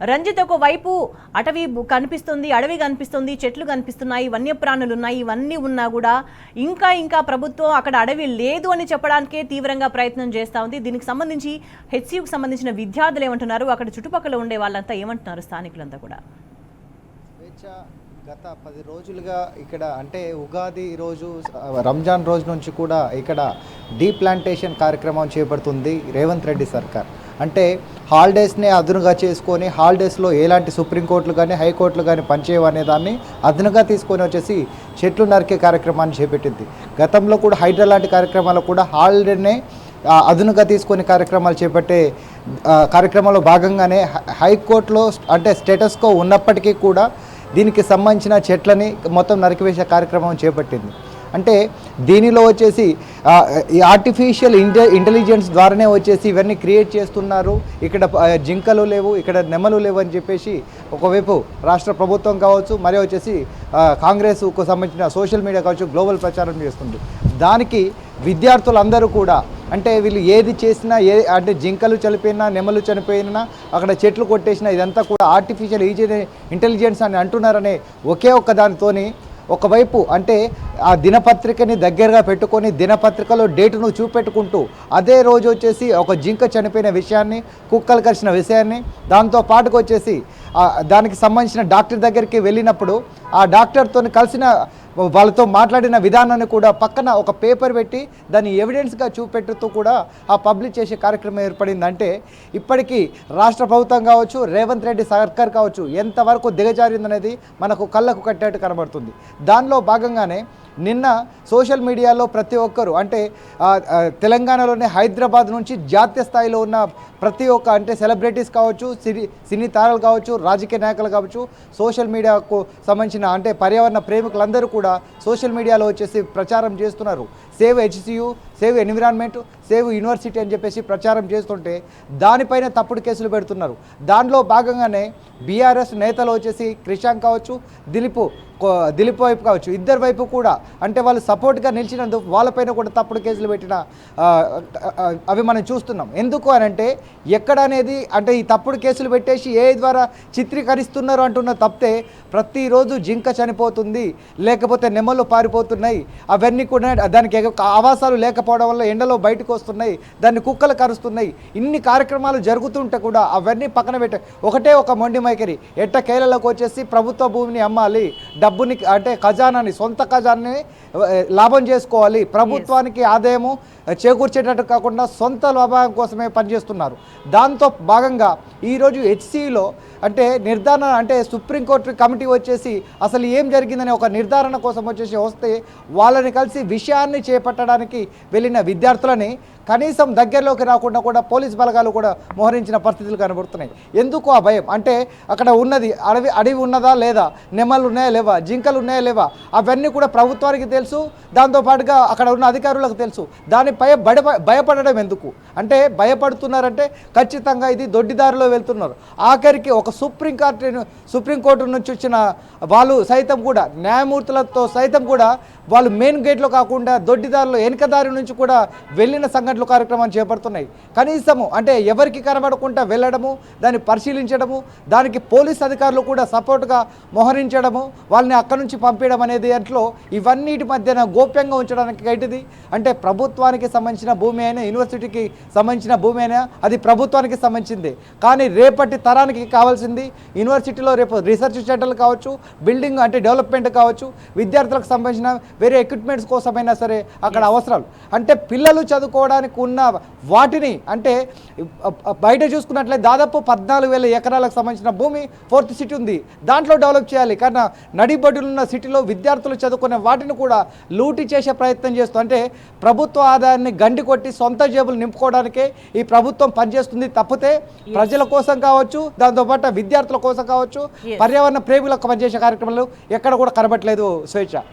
రంజిత్ ఒక వైపు అటవీ కనిపిస్తుంది, అడవి కనిపిస్తుంది, చెట్లు కనిపిస్తున్నాయి, వన్యప్రాణులు ఉన్నాయి. ఇవన్నీ ఉన్నా కూడా ఇంకా ప్రభుత్వం అక్కడ అడవి లేదు అని చెప్పడానికే తీవ్రంగా ప్రయత్నం చేస్తూ ఉంది. దీనికి సంబంధించి హెచ్సియుకి సంబంధించిన విద్యార్థులు ఏమంటున్నారు, అక్కడ చుట్టుపక్కల ఉండే వాళ్ళంతా ఏమంటున్నారు, స్థానికులంతా కూడా? గత 10 రోజులుగా ఇక్కడ అంటే ఉగాది రోజు రంజాన్ రోజు నుంచి కూడా ఇక్కడ డీప్లాంటేషన్ కార్యక్రమం చేపడుతుంది రేవంత్ రెడ్డి సర్కార్. అంటే హాలిడేస్ని అదునుగా చేసుకొని హాలిడేస్లో ఎలాంటి సుప్రీంకోర్టులు కానీ హైకోర్టులు కానీ పనిచేయవనే దాన్ని అదునుగా తీసుకొని వచ్చేసి చెట్లు నరికే కార్యక్రమాన్ని చేపట్టింది. గతంలో కూడా హైడ్రా లాంటి కార్యక్రమాలు కూడా హాలిడేనే అదునుగా తీసుకొని కార్యక్రమాలు చేపట్టే కార్యక్రమంలో భాగంగానే హైకోర్టులో అంటే స్టేటస్కో ఉన్నప్పటికీ కూడా దీనికి సంబంధించిన చెట్లని మొత్తం నరికివేసే కార్యక్రమం చేపట్టింది. అంటే దీనిలో వచ్చేసి ఈ ఆర్టిఫిషియల్ ఇంటెలిజెన్స్ ద్వారానే వచ్చేసి ఇవన్నీ క్రియేట్ చేస్తున్నారు. ఇక్కడ జింకలు లేవు, ఇక్కడ నెమలు లేవు అని చెప్పేసి ఒకవైపు రాష్ట్ర ప్రభుత్వం కావచ్చు, మరియు వచ్చేసి కాంగ్రెస్కు సంబంధించిన సోషల్ మీడియా కావచ్చు గ్లోబల్ ప్రచారం చేస్తుంది. దానికి విద్యార్థులందరూ కూడా అంటే వీళ్ళు ఏది చేసినా అంటే జింకలు చనిపోయినా నెమలు చనిపోయినా అక్కడ చెట్లు కొట్టేసినా ఇదంతా కూడా ఆర్టిఫిషియల్ ఇంటెలిజెన్స్ అని అంటున్నారనే ఒకే ఒక్క దానితోని ఒకవైపు అంటే ఆ దినపత్రికని దగ్గరగా పెట్టుకొని దినపత్రికలో డేటును చూపెట్టుకుంటూ అదే రోజు వచ్చేసి ఒక జింక చనిపోయిన విషయాన్ని, కుక్కలు కరిచిన విషయాన్ని, దాంతో పాటుకు వచ్చేసి దానికి సంబంధించిన డాక్టర్ దగ్గరికి వెళ్ళినప్పుడు ఆ డాక్టర్తో కలిసిన వాళ్ళతో మాట్లాడిన విధానాన్ని కూడా పక్కన ఒక పేపర్ పెట్టి దాన్ని ఎవిడెన్స్గా చూపెట్టుతూ కూడా ఆ పబ్లిష్ చేసే కార్యక్రమం ఏర్పడిందంటే ఇప్పటికీ రాష్ట్ర ప్రభుత్వం కావచ్చు, రేవంత్ రెడ్డి సర్కార్ కావచ్చు ఎంతవరకు దిగజారిందనేది మనకు కళ్ళకు కట్టేట్టు కనబడుతుంది. దానిలో భాగంగానే నిన్న సోషల్ మీడియాలో ప్రతి ఒక్కరు అంటే తెలంగాణలోని హైదరాబాద్ నుంచి జాతీయ స్థాయిలో ఉన్న ప్రతి ఒక్క అంటే సెలబ్రిటీస్ కావచ్చు, సినీ తారలు కావచ్చు, రాజకీయ నాయకులు కావచ్చు, సోషల్ మీడియాకు సంబంధించిన అంటే పర్యావరణ ప్రేమికులందరూ కూడా సోషల్ మీడియాలో వచ్చేసి ప్రచారం చేస్తున్నారు. Save HCU, save environment, save university అని చెప్పేసి ప్రచారం చేస్తుంటే దానిపైన తప్పుడు కేసులు పెడుతున్నారు. దానిలో భాగంగానే బీఆర్ఎస్ నేతలు వచ్చేసి క్రిషాంక్ కావచ్చు, దిలీప్ వైపు కావచ్చు, ఇద్దరు వైపు కూడా అంటే వాళ్ళు సపోర్ట్గా నిలిచినందుకు వాళ్ళపైన కూడా తప్పుడు కేసులు పెట్టిన అవి మనం చూస్తున్నాం. ఎందుకు అని అంటే ఎక్కడ అనేది అంటే ఈ తప్పుడు కేసులు పెట్టేసి ఏ ద్వారా చిత్రీకరిస్తున్నారు అంటున్న తప్పితే ప్రతిరోజు జింక చనిపోతుంది, లేకపోతే నెమలు పారిపోతున్నాయి, అవన్నీ కూడా దానికి ఆవాసాలు లేకపోవడం వల్ల ఎండలో బయటకు వస్తున్నాయి, దాన్ని కుక్కలు కరుస్తున్నాయి, ఇన్ని కార్యక్రమాలు జరుగుతుంటే కూడా అవన్నీ పక్కన పెట్టే ఒకటే ఒక మొండి మైకరి ఎట్టకేలలోకి వచ్చేసి ప్రభుత్వ భూమిని అమ్మాలి, డబ్బుని అంటే ఖజానాని సొంత ఖజానాని లాభం చేసుకోవాలి, ప్రభుత్వానికి ఆదాయము చేకూర్చేటట్టు కాకుండా సొంత లాభం కోసమే పనిచేస్తున్నారు. దాంతో భాగంగా ఈరోజు హెచ్సిలో అంటే నిర్ధారణ అంటే సుప్రీంకోర్టు కమిటీ వచ్చేసి అసలు ఏం జరిగిందని ఒక నిర్ధారణ కోసం వచ్చేసి వస్తే వాళ్ళని కలిసి విషయాన్ని చేపట్టడానికి వెళ్ళిన విద్యార్థులని కనీసం దగ్గరలోకి రాకుండా కూడా పోలీస్ బలగాలు కూడా మోహరించిన పరిస్థితులు కనబడుతున్నాయి. ఎందుకు ఆ భయం అంటే అక్కడ ఉన్నది అడవి ఉన్నదా లేదా, నెమలు ఉన్నాయా లేవా, జింకలు ఉన్నాయా లేవా, అవన్నీ కూడా ప్రభుత్వానికి తెలుసు, దాంతోపాటుగా అక్కడ ఉన్న అధికారులకు తెలుసు. దానిపై భయపడడం ఎందుకు అంటే భయపడుతున్నారంటే ఖచ్చితంగా ఇది దొడ్డిదారిలో వెళ్తున్నారు. ఆఖరికి ఒక సుప్రీంకోర్టు నుంచి వచ్చిన వాళ్ళు సైతం కూడా న్యాయమూర్తులతో సైతం కూడా వాళ్ళు మెయిన్ గేట్లో కాకుండా దొడ్డిదారిలో వెనుకదారి నుంచి కూడా వెళ్ళిన సంఘటనలు కార్యక్రమం చేపడుతున్నాయి. కనీసము అంటే ఎవరికి కనబడకుండా వెళ్ళడము, దాన్ని పరిశీలించడము, దానికి పోలీస్ అధికారులు కూడా సపోర్ట్గా మోహరించడము, వాళ్ళని అక్కడి నుంచి పంపించడం అనేది దాంట్లో ఇవన్నిటి మధ్యన గోప్యంగా ఉంచడానికి ఏంటిది అంటే ప్రభుత్వానికి సంబంధించిన భూమి అయినా యూనివర్సిటీకి సంబంధించిన భూమి అయినా అది ప్రభుత్వానికి సంబంధించింది. కానీ రేపటి తరానికి కావాల్సింది యూనివర్సిటీలో రేపు రీసెర్చ్ సెంటర్లు కావచ్చు, బిల్డింగ్ అంటే డెవలప్మెంట్ కావచ్చు, విద్యార్థులకు సంబంధించిన వేరే ఎక్విప్మెంట్స్ కోసమైనా సరే అక్కడ అవసరాలు అంటే పిల్లలు చదువుకోవడానికి ఉన్న వాటిని అంటే బయట చూసుకున్నట్లయితే దాదాపు 14,000 ఎకరాలకు సంబంధించిన భూమి 4th సిటీ ఉంది, దాంట్లో డెవలప్ చేయాలి. కానీ నడిబడులున్న సిటీలో విద్యార్థులు చదువుకునే వాటిని కూడా లూటీ చేసే ప్రయత్నం చేస్తూ అంటే ప్రభుత్వ ఆదాయాన్ని గండి కొట్టి సొంత జేబులు నింపుకోవడానికే ఈ ప్రభుత్వం పనిచేస్తుంది తప్పితే ప్రజల కోసం కావచ్చు, దాంతోపాటు విద్యార్థుల కోసం కావచ్చు, పర్యావరణ ప్రేమిలకు పనిచేసే కార్యక్రమాలు ఎక్కడ కూడా కనబట్టలేదు. స్వేచ్ఛ.